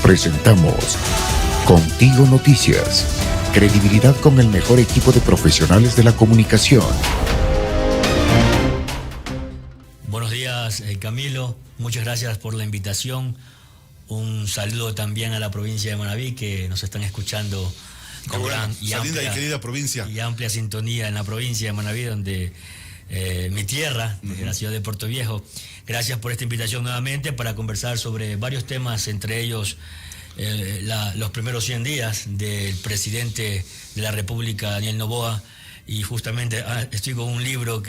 Presentamos Contigo Noticias. Credibilidad con el mejor equipo de profesionales de la comunicación. Buenos días, Camilo. Muchas gracias por la invitación. Un saludo también a la provincia de Manabí, que nos están escuchando con gran y amplia, y querida provincia. Y amplia sintonía en la provincia de Manabí, donde mi tierra, desde la ciudad de Puerto Viejo. Gracias por esta invitación nuevamente para conversar sobre varios temas, entre ellos los primeros 100 días del presidente de la República, Daniel Noboa, y justamente estoy con un libro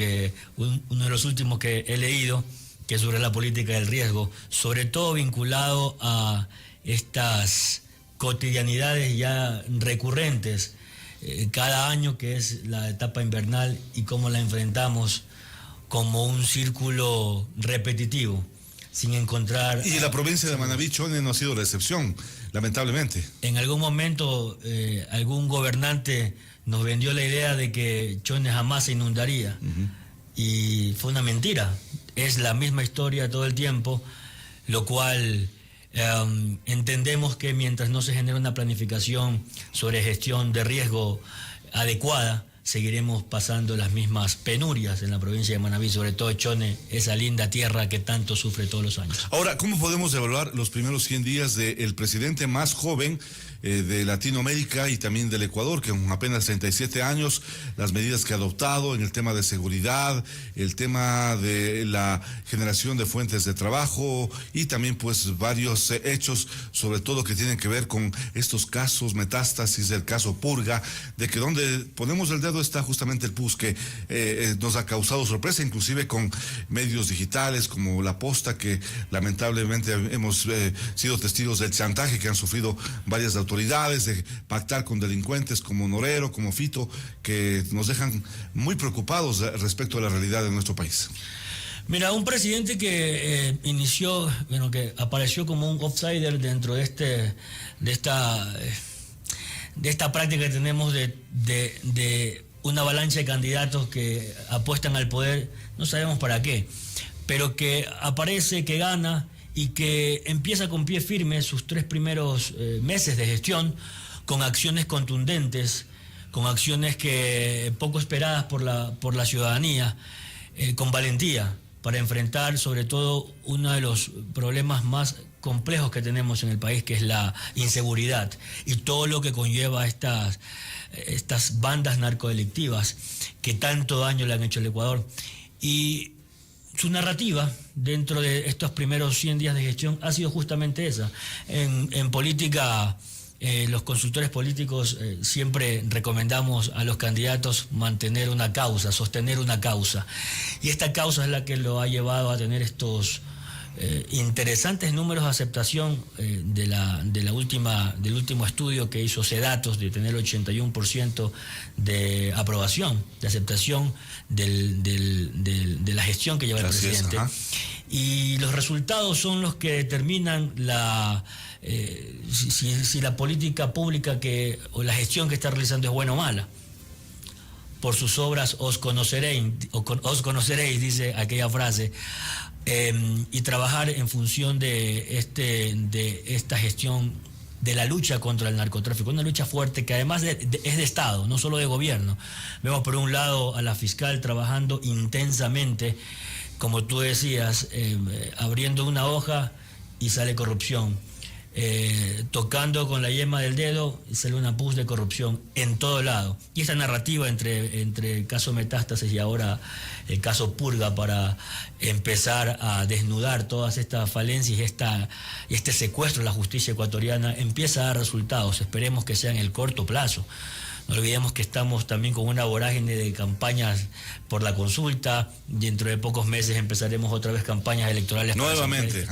uno de los últimos que he leído, que es sobre la política del riesgo, sobre todo vinculado a estas cotidianidades ya recurrentes cada año, que es la etapa invernal, y cómo la enfrentamos como un círculo repetitivo, sin encontrar... Y la provincia de Manabí, Chone, no ha sido la excepción, lamentablemente. En algún momento algún gobernante nos vendió la idea de que Chone jamás se inundaría, y fue una mentira. Es la misma historia todo el tiempo, lo cual entendemos que mientras no se genere una planificación sobre gestión de riesgo adecuada, seguiremos pasando las mismas penurias en la provincia de Manabí, sobre todo Chone, esa linda tierra que tanto sufre todos los años. Ahora, ¿cómo podemos evaluar los primeros 100 días del presidente más joven de Latinoamérica y también del Ecuador, que con apenas 37 años, las medidas que ha adoptado en el tema de seguridad, el tema de la generación de fuentes de trabajo y también pues varios hechos, sobre todo que tienen que ver con estos casos, metástasis del caso Purga, de que donde ponemos el dedo está justamente el PUS, que nos ha causado sorpresa, inclusive con medios digitales como La Posta, que lamentablemente hemos sido testigos del chantaje que han sufrido varias autoridades, de pactar con delincuentes como Norero, como Fito, que nos dejan muy preocupados respecto a la realidad de nuestro país. Mira, un presidente que que apareció como un outsider dentro de esta práctica que tenemos de una avalancha de candidatos que apuestan al poder, no sabemos para qué, pero que aparece, que gana y que empieza con pie firme sus 3 primeros meses de gestión, con acciones contundentes, con acciones que poco esperadas por la ciudadanía, con valentía, para enfrentar sobre todo uno de los problemas más complejos que tenemos en el país, que es la inseguridad y todo lo que conlleva estas bandas narcodelictivas que tanto daño le han hecho al Ecuador. Y su narrativa dentro de estos primeros 100 días de gestión ha sido justamente esa. En política, los consultores políticos siempre recomendamos a los candidatos mantener una causa, sostener una causa. Y esta causa es la que lo ha llevado a tener estos interesantes números de aceptación del último estudio que hizo Sedatos, de tener el 81% de aprobación, de aceptación de la gestión que lleva el presidente. Y los resultados son los que determinan si la política pública o la gestión que está realizando es buena o mala. Por sus obras os conoceréis, dice aquella frase. Y trabajar en función de esta gestión de la lucha contra el narcotráfico, una lucha fuerte que además es de Estado, no solo de gobierno. Vemos por un lado a la fiscal trabajando intensamente, como tú decías, abriendo una hoja y sale corrupción, tocando con la yema del dedo y sale una pus de corrupción en todo lado. Y esta narrativa entre el caso Metástasis y ahora el caso Purga, para empezar a desnudar todas estas falencias y este secuestro de la justicia ecuatoriana, empieza a dar resultados. Esperemos que sea en el corto plazo. No olvidemos que estamos también con una vorágine de campañas por la consulta. Dentro de pocos meses empezaremos otra vez campañas electorales. Nuevamente.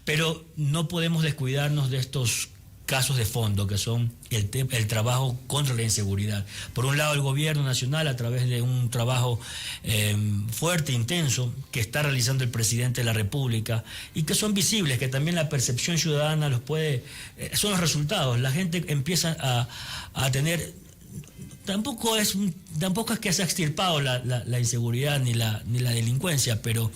Pero no podemos descuidarnos de estos casos de fondo, que son el trabajo contra la inseguridad. Por un lado, el gobierno nacional, a través de un trabajo fuerte, intenso, que está realizando el presidente de la República, y que son visibles, que también la percepción ciudadana son los resultados. La gente empieza a tener tampoco es que se ha extirpado la inseguridad ni la delincuencia, pero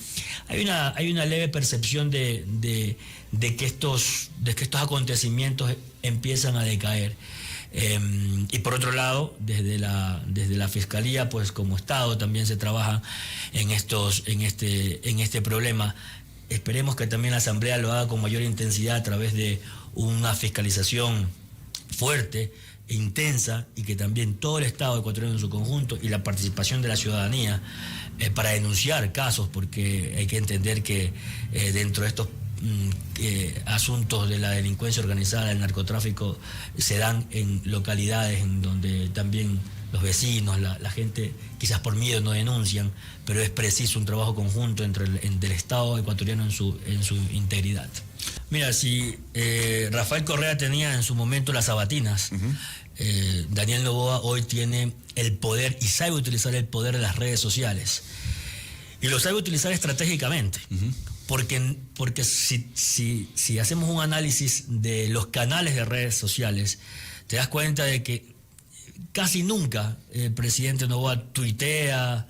hay una leve percepción de que estos acontecimientos empiezan a decaer. Y por otro lado, desde la Fiscalía, pues como Estado también se trabaja en este problema. Esperemos que también la Asamblea lo haga con mayor intensidad a través de una fiscalización fuerte e intensa, y que también todo el Estado ecuatoriano en su conjunto y la participación de la ciudadanía para denunciar casos, porque hay que entender que dentro de estos asuntos de la delincuencia organizada, del narcotráfico, se dan en localidades en donde también los vecinos, la gente quizás por miedo no denuncian, pero es preciso un trabajo conjunto entre el Estado ecuatoriano en su integridad. Mira, si Rafael Correa tenía en su momento las sabatinas, Daniel Noboa hoy tiene el poder y sabe utilizar el poder de las redes sociales, y lo sabe utilizar estratégicamente. Porque si hacemos un análisis de los canales de redes sociales, te das cuenta de que casi nunca el presidente Noboa tuitea,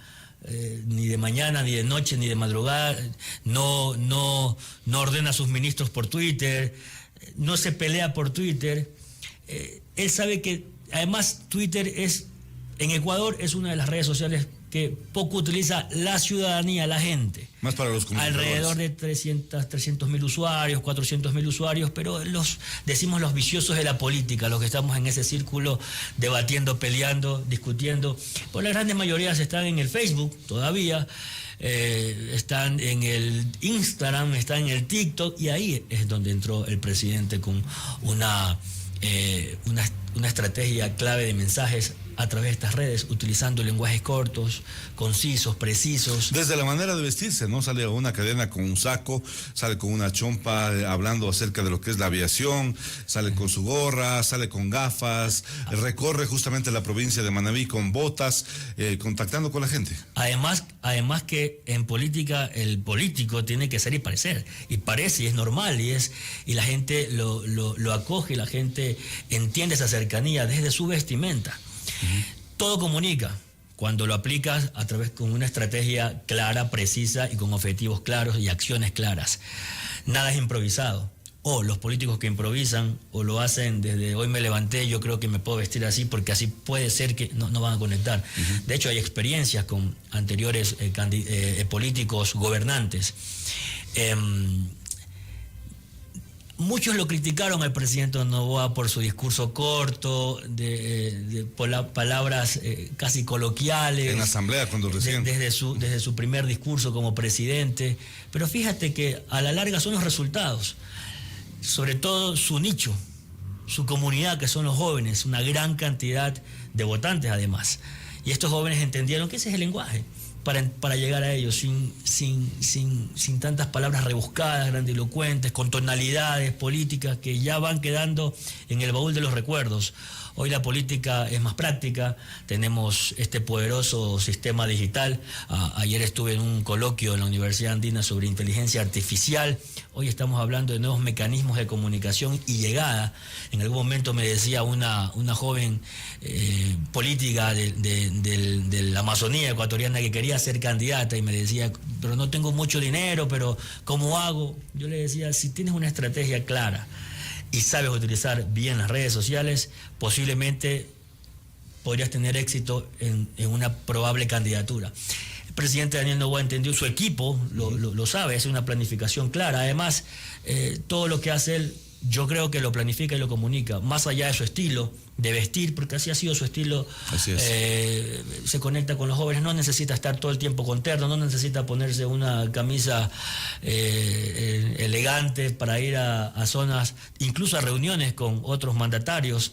ni de mañana, ni de noche, ni de madrugada, no ordena a sus ministros por Twitter, no se pelea por Twitter. Él sabe que además Twitter en Ecuador es una de las redes sociales que poco utiliza la ciudadanía, la gente. Más para los comunicadores. Alrededor de 300.000 usuarios, 400.000 usuarios, pero decimos los viciosos de la política, los que estamos en ese círculo debatiendo, peleando, discutiendo. Pues las grandes mayorías están en el Facebook todavía, están en el Instagram, están en el TikTok, y ahí es donde entró el presidente con una estrategia clave de mensajes a través de estas redes, utilizando lenguajes cortos, concisos, precisos. Desde la manera de vestirse, ¿no? Sale a una cadena con un saco, sale con una chompa hablando acerca de lo que es la aviación, sale con su gorra, sale con gafas, recorre justamente la provincia de Manabí con botas, contactando con la gente. Además que en política el político tiene que ser y parecer, y parece, y es normal, y la gente lo acoge, y la gente entiende esa cercanía desde su vestimenta. Todo comunica cuando lo aplicas a través con una estrategia clara, precisa y con objetivos claros y acciones claras. Nada es improvisado. O los políticos que improvisan o lo hacen desde hoy me levanté, yo creo que me puedo vestir así porque así puede ser que no van a conectar. De hecho, hay experiencias con anteriores políticos gobernantes. Muchos lo criticaron al presidente Noboa por su discurso corto, por las palabras casi coloquiales. En la asamblea, cuando recién. Desde su primer discurso como presidente. Pero fíjate que a la larga son los resultados. Sobre todo su nicho, su comunidad, que son los jóvenes, una gran cantidad de votantes además. Y estos jóvenes entendieron que ese es el lenguaje para llegar a ellos, sin tantas palabras rebuscadas, grandilocuentes, con tonalidades políticas que ya van quedando en el baúl de los recuerdos. Hoy la política es más práctica, tenemos este poderoso sistema digital. Ayer estuve en un coloquio en la Universidad Andina sobre inteligencia artificial. Hoy estamos hablando de nuevos mecanismos de comunicación y llegada. En algún momento me decía una joven política de la Amazonía ecuatoriana que quería ser candidata y me decía, pero no tengo mucho dinero, pero ¿cómo hago? Yo le decía, si tienes una estrategia clara y sabes utilizar bien las redes sociales, posiblemente podrías tener éxito en una probable candidatura. El presidente Daniel Noboa entendió, su equipo lo sabe, es una planificación clara. Además, todo lo que hace él, yo creo que lo planifica y lo comunica, más allá de su estilo de vestir, porque así ha sido su estilo. Así es. Se conecta con los jóvenes, no necesita estar todo el tiempo con terno, no necesita ponerse una camisa elegante para ir a zonas, incluso a reuniones con otros mandatarios.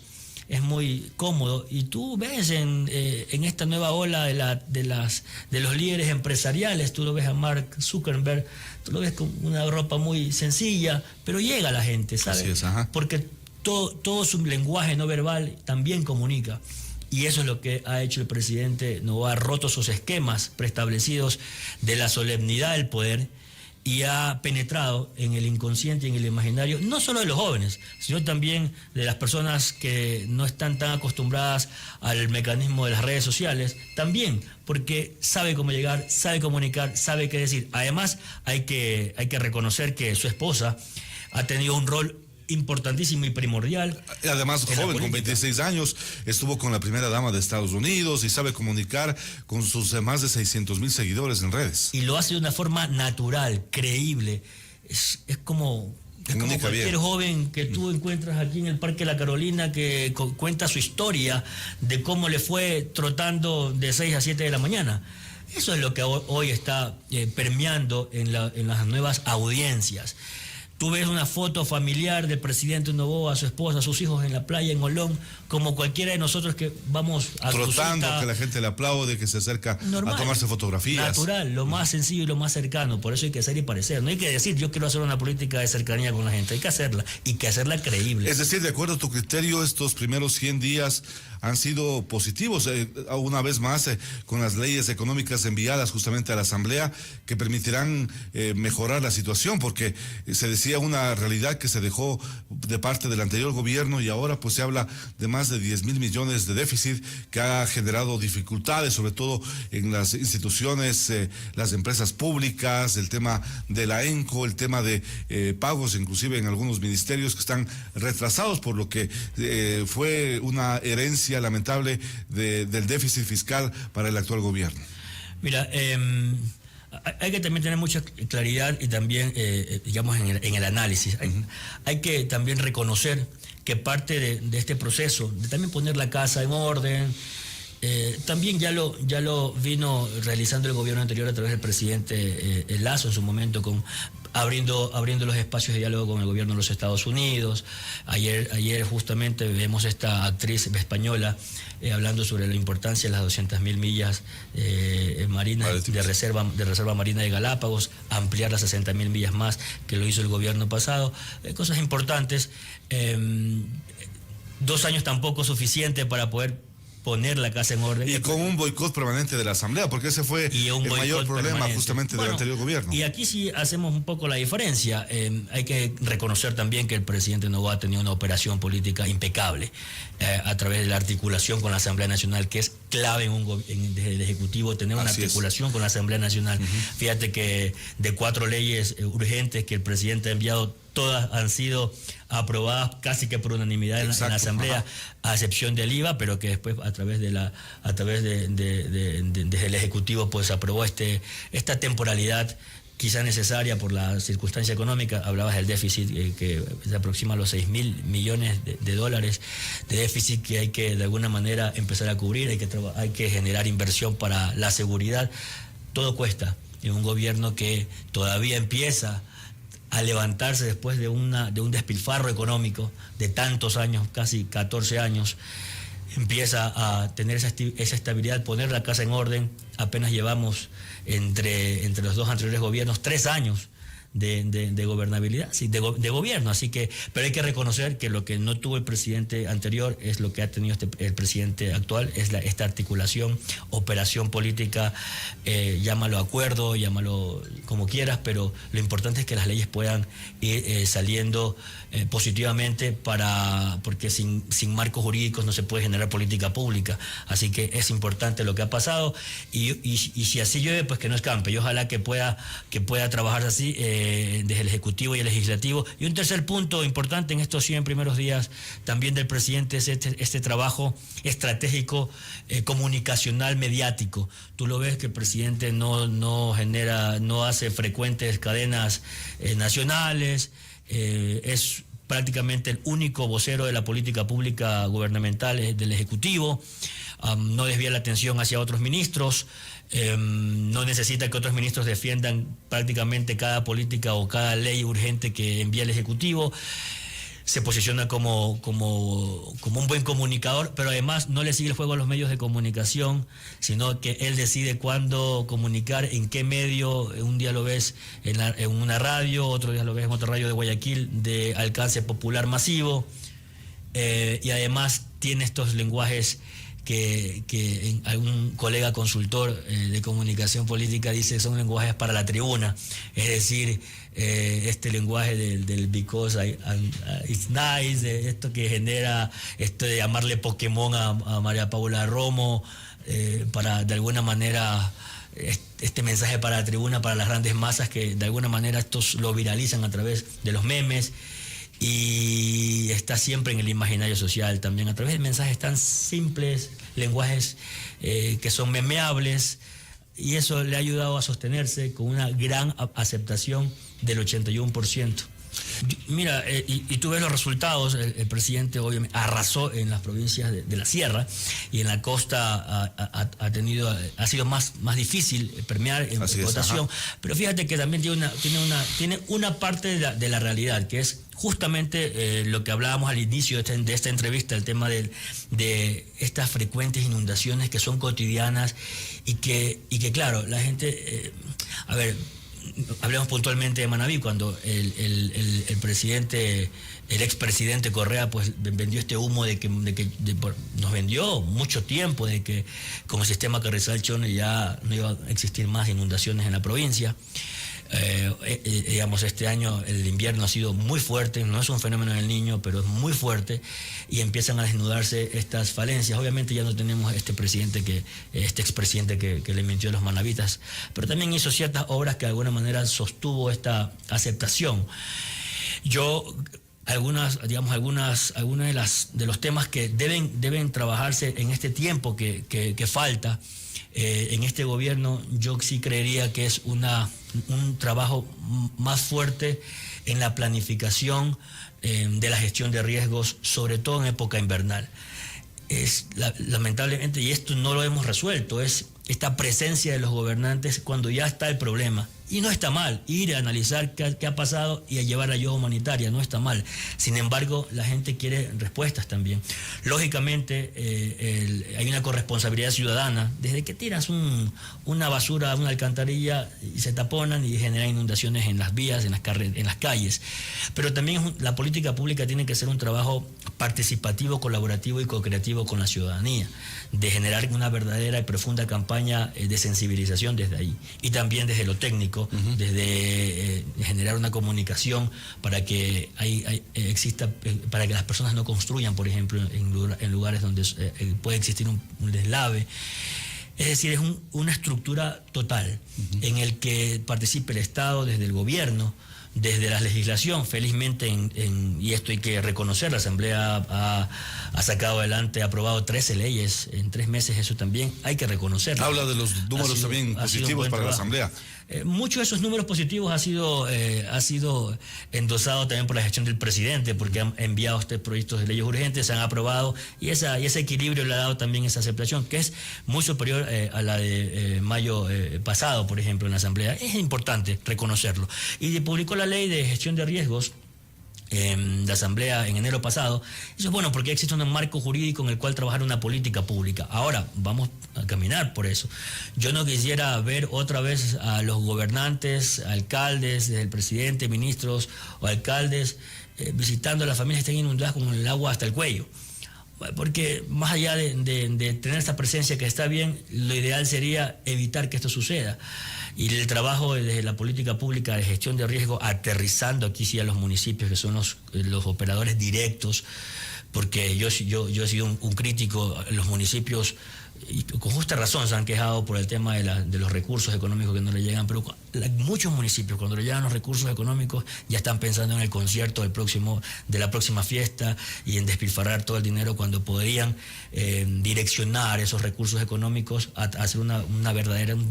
Es muy cómodo, y tú ves en esta nueva ola de los líderes empresariales, tú lo ves a Mark Zuckerberg, tú lo ves con una ropa muy sencilla, pero llega a la gente, ¿sabes? Así es, ajá. Porque todo su lenguaje no verbal también comunica. Y eso es lo que ha hecho el presidente Noboa, ha roto sus esquemas preestablecidos de la solemnidad del poder y ha penetrado en el inconsciente y en el imaginario, no solo de los jóvenes, sino también de las personas que no están tan acostumbradas al mecanismo de las redes sociales, también porque sabe cómo llegar, sabe comunicar, sabe qué decir. Además, hay que reconocer que su esposa ha tenido un rol importantísimo y primordial. Además, joven, con 26 años, estuvo con la primera dama de Estados Unidos y sabe comunicar con sus más de 600,000 seguidores en redes. Y lo hace de una forma natural, creíble. Es como cualquier joven que tú encuentras aquí en el Parque La Carolina que cuenta su historia de cómo le fue trotando de 6 a 7 de la mañana. Eso es lo que hoy está permeando en las nuevas audiencias. Tú ves una foto familiar del presidente Noboa, su esposa, sus hijos en la playa en Olón, como cualquiera de nosotros que vamos a trotando, que la gente le aplaude, que se acerca normal, a tomarse fotografías. Natural, lo más sencillo y lo más cercano. Por eso hay que ser y parecer. No hay que decir, yo quiero hacer una política de cercanía con la gente. Hay que hacerla y que hacerla creíble. Es decir, de acuerdo a tu criterio, estos primeros 100 días han sido positivos, una vez más, con las leyes económicas enviadas justamente a la Asamblea, que permitirán mejorar la situación, porque se decía una realidad que se dejó de parte del anterior gobierno y ahora pues se habla de más de 10,000 millones de déficit que ha generado dificultades, sobre todo en las instituciones, las empresas públicas, el tema de la ENCO, el tema de pagos, inclusive en algunos ministerios que están retrasados, por lo que fue una herencia lamentable del déficit fiscal para el actual gobierno. Mira, hay que también tener mucha claridad y también, digamos, en el análisis. Hay que también reconocer que parte de este proceso, de también poner la casa en orden, también ya lo vino realizando el gobierno anterior a través del presidente Lasso en su momento, abriendo los espacios de diálogo con el gobierno de los Estados Unidos. Ayer justamente vemos esta actriz española hablando sobre la importancia de las 200,000 millas marinas de reserva marina de Galápagos, ampliar las 60,000 millas más que lo hizo el gobierno pasado. Cosas importantes. 2 años tampoco suficiente para poder poner la casa en orden. Y con un boicot permanente de la Asamblea, porque ese fue el mayor problema justamente del anterior gobierno. Y aquí sí hacemos un poco la diferencia. Hay que reconocer también que el presidente Noboa ha tenido una operación política impecable a través de la articulación con la Asamblea Nacional, que es clave desde el Ejecutivo tener una articulación con la Asamblea Nacional. Fíjate que de 4 leyes urgentes que el presidente ha enviado, todas han sido aprobadas casi que por unanimidad en la Asamblea, a excepción del IVA, pero que después a través desde el Ejecutivo pues aprobó esta temporalidad quizá necesaria por la circunstancia económica. Hablabas del déficit que se aproxima a los 6,000 millones de dólares de déficit que hay que de alguna manera empezar a cubrir. Hay que generar inversión para la seguridad. Todo cuesta en un gobierno que todavía empieza a levantarse después de un despilfarro económico de tantos años, casi 14 años, empieza a tener esa estabilidad, poner la casa en orden. Apenas llevamos entre los 2 anteriores gobiernos 3 años de gobernabilidad, sí, de gobierno, así que, pero hay que reconocer que lo que no tuvo el presidente anterior es lo que ha tenido el presidente actual, es esta articulación, operación política, llámalo acuerdo, llámalo como quieras, pero lo importante es que las leyes puedan ir saliendo positivamente, porque sin marcos jurídicos no se puede generar política pública, así que es importante lo que ha pasado y si así llueve, pues que no escampe, y ojalá que pueda trabajarse así desde el Ejecutivo y el Legislativo. Y un tercer punto importante en estos 100 primeros días también del presidente es este trabajo estratégico, comunicacional, mediático. Tú lo ves que el presidente no hace frecuentes cadenas nacionales, es prácticamente el único vocero de la política pública gubernamental del Ejecutivo, no desvía la atención hacia otros ministros, no necesita que otros ministros defiendan prácticamente cada política o cada ley urgente que envía el Ejecutivo. Se posiciona como un buen comunicador, pero además no le sigue el juego a los medios de comunicación, sino que él decide cuándo comunicar, en qué medio. Un día lo ves en una radio, otro día lo ves en otra radio de Guayaquil de alcance popular masivo, y además tiene estos lenguajes que algún colega consultor de comunicación política dice son lenguajes para la tribuna, es decir, este lenguaje del because it's nice, esto que genera, esto de llamarle Pokémon a María Paula Romo, para de alguna manera este mensaje para la tribuna, para las grandes masas, que de alguna manera estos lo viralizan a través de los memes y está siempre en el imaginario social también a través de mensajes tan simples, lenguajes que son memeables, y eso le ha ayudado a sostenerse con una gran aceptación del 81%. Mira, y tú ves los resultados. El presidente obviamente arrasó en las provincias de la sierra, y en la costa ha sido más difícil permear en votación. Pero fíjate que también tiene una parte de la realidad, que es justamente lo que hablábamos al inicio de esta entrevista, el tema de estas frecuentes inundaciones que son cotidianas y que claro, la gente, hablemos puntualmente de Manabí, cuando el presidente, el expresidente Correa, pues vendió este humo nos vendió mucho tiempo de que con el sistema Carrizal-Chone ya no iba a existir más inundaciones en la provincia. Digamos, este año el invierno ha sido muy fuerte, no es un fenómeno del Niño, pero es muy fuerte, y empiezan a desnudarse estas falencias. Obviamente ya no tenemos este expresidente que le mintió a los manavitas, pero también hizo ciertas obras que de alguna manera sostuvo esta aceptación. Algunas de los temas que deben trabajarse en este tiempo que falta en este gobierno, yo sí creería que es un trabajo más fuerte en la planificación de la gestión de riesgos, sobre todo en época invernal. Lamentablemente, y esto no lo hemos resuelto, es esta presencia de los gobernantes cuando ya está el problema. Y no está mal ir a analizar qué ha pasado y a llevar ayuda humanitaria, no está mal. Sin embargo, la gente quiere respuestas también. Lógicamente, hay una corresponsabilidad ciudadana. Desde que tiras una basura a una alcantarilla y se taponan y generan inundaciones en las vías, en las calles. Pero también la política pública tiene que ser un trabajo participativo, colaborativo y co-creativo con la ciudadanía, de generar una verdadera y profunda campaña de sensibilización desde ahí, y también desde lo técnico, desde generar una comunicación para que exista, para que las personas no construyan, por ejemplo, en lugares donde puede existir un deslave. Es decir, es una estructura total en el que participe el Estado, desde el gobierno, desde la legislación. Felizmente, y esto hay que reconocer, la Asamblea ha sacado adelante, ha aprobado 13 leyes en 3 meses, eso también hay que reconocerlo. Habla de los números también positivos para la Asamblea. Muchos de esos números positivos ha sido endosado también por la gestión del presidente, porque han enviado proyectos de leyes urgentes, se han aprobado, y ese equilibrio le ha dado también esa aceptación, que es muy superior a la de mayo pasado, por ejemplo, en la Asamblea. Es importante reconocerlo. Y publicó la ley de gestión de riesgos la Asamblea en enero pasado. Eso es bueno porque existe un marco jurídico en el cual trabajar una política pública. Ahora vamos a caminar por eso. Yo no quisiera ver otra vez a los gobernantes, alcaldes, desde el presidente, ministros o alcaldes visitando a las familias que estén inundadas con el agua hasta el cuello. Porque más allá de tener esta presencia que está bien, lo ideal sería evitar que esto suceda. Y el trabajo desde la política pública de gestión de riesgo, aterrizando aquí sí a los municipios, que son los operadores directos, porque yo he sido un crítico. Los municipios, y con justa razón, se han quejado por el tema de los recursos económicos que no le llegan, pero muchos municipios, cuando le llegan los recursos económicos, ya están pensando en el concierto de la próxima fiesta y en despilfarrar todo el dinero, cuando podrían direccionar esos recursos económicos a hacer un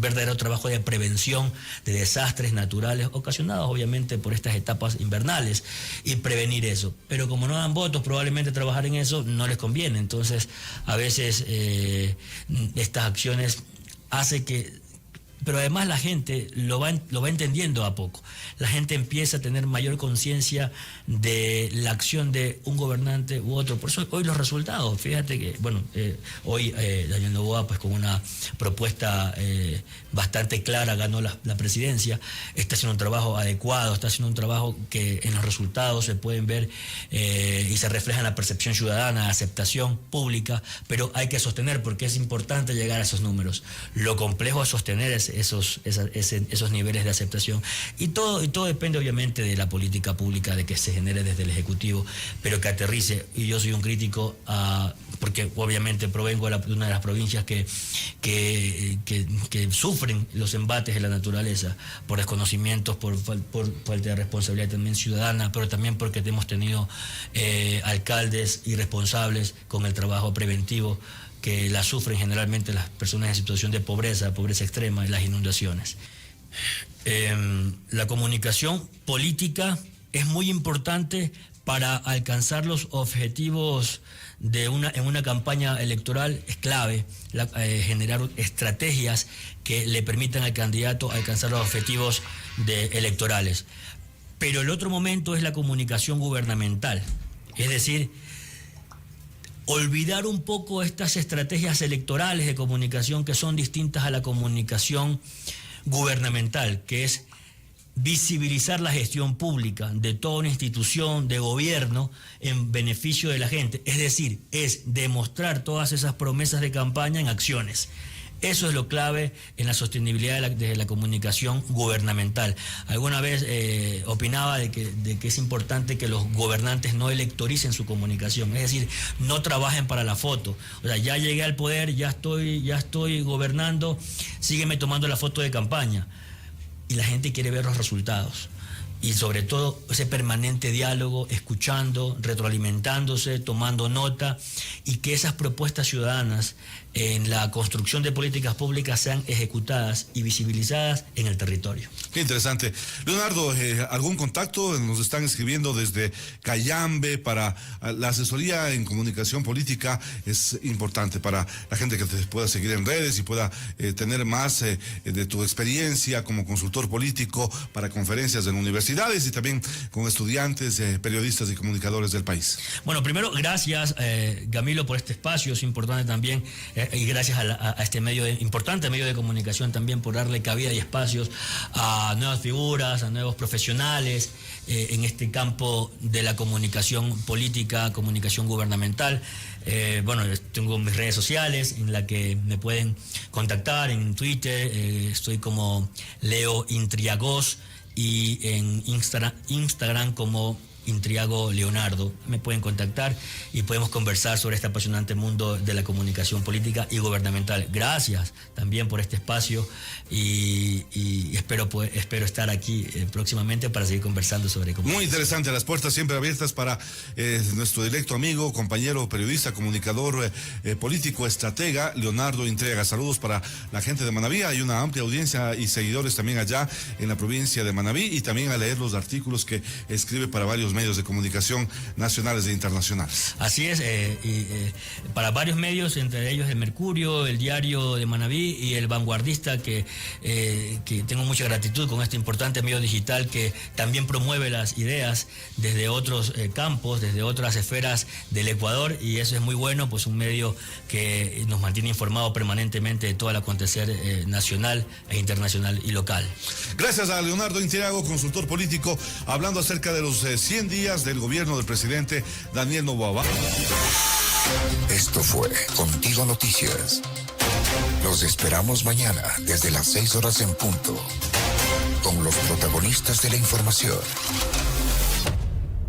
verdadero trabajo de prevención de desastres naturales ocasionados obviamente por estas etapas invernales, y prevenir eso. Pero como no dan votos, probablemente trabajar en eso no les conviene. Entonces, a veces estas acciones hace que pero además la gente lo va entendiendo a poco. La gente empieza a tener mayor conciencia de la acción de un gobernante u otro. Por eso hoy los resultados, fíjate que, hoy Daniel Noboa, pues con una propuesta bastante clara, ganó la presidencia, está haciendo un trabajo adecuado, está haciendo un trabajo que en los resultados se pueden ver y se refleja en la percepción ciudadana, aceptación pública, pero hay que sostener, porque es importante llegar a esos números. Lo complejo es sostener esos niveles de aceptación, y todo depende obviamente de la política pública, de que se genere desde el Ejecutivo, pero que aterrice. Y yo soy un crítico porque obviamente provengo de una de las provincias que sufren los embates de la naturaleza por desconocimientos, por falta de responsabilidad también ciudadana, pero también porque hemos tenido alcaldes irresponsables con el trabajo preventivo, que la sufren generalmente las personas en situación de pobreza extrema, y las inundaciones. La comunicación política es muy importante para alcanzar los objetivos en una campaña electoral. Es clave generar estrategias que le permitan al candidato alcanzar los objetivos electorales. Pero el otro momento es la comunicación gubernamental, es decir, olvidar un poco estas estrategias electorales de comunicación que son distintas a la comunicación gubernamental, que es visibilizar la gestión pública de toda una institución de gobierno en beneficio de la gente. Es decir, es demostrar todas esas promesas de campaña en acciones. Eso es lo clave en la sostenibilidad de la comunicación gubernamental. Alguna vez opinaba de que es importante que los gobernantes no electoricen su comunicación, es decir, no trabajen para la foto. O sea, ya llegué al poder, ya estoy gobernando, sígueme tomando la foto de campaña. Y la gente quiere ver los resultados. Y sobre todo ese permanente diálogo, escuchando, retroalimentándose, tomando nota, y que esas propuestas ciudadanas en la construcción de políticas públicas sean ejecutadas y visibilizadas en el territorio. Qué interesante. Leonardo, ¿algún contacto? Nos están escribiendo desde Cayambe. Para la asesoría en comunicación política es importante para la gente que te pueda seguir en redes y pueda tener más de tu experiencia como consultor político para conferencias en universidades y también con estudiantes, periodistas y comunicadores del país. Bueno, primero, gracias, Camilo, por este espacio. Es importante también, y gracias a este importante medio de comunicación también, por darle cabida y espacios a nuevas figuras, a nuevos profesionales en este campo de la comunicación política, comunicación gubernamental. Tengo mis redes sociales en las que me pueden contactar. En Twitter estoy como Leo Intriagos, y en Instagram como Intriago Leonardo. Me pueden contactar y podemos conversar sobre este apasionante mundo de la comunicación política y gubernamental. Gracias también por este espacio y espero estar aquí próximamente para seguir conversando sobre comunicación. Muy interesante, las puertas siempre abiertas para nuestro directo amigo, compañero, periodista, comunicador, político, estratega, Leonardo Intriaga. Saludos para la gente de Manabí. Hay una amplia audiencia y seguidores también allá en la provincia de Manabí, y también a leer los artículos que escribe para varios medios de comunicación nacionales e internacionales. Así es, para varios medios, entre ellos el Mercurio, el Diario de Manabí y el Vanguardista, que tengo mucha gratitud con este importante medio digital que también promueve las ideas desde otros campos, desde otras esferas del Ecuador, y eso es muy bueno, pues un medio que nos mantiene informado permanentemente de todo el acontecer nacional e internacional y local. Gracias a Leonardo Intriago, consultor político, hablando acerca de los 100 días del gobierno del presidente Daniel Noboa. Esto fue Contigo Noticias. Los esperamos mañana desde las 6 horas en punto, con los protagonistas de la información.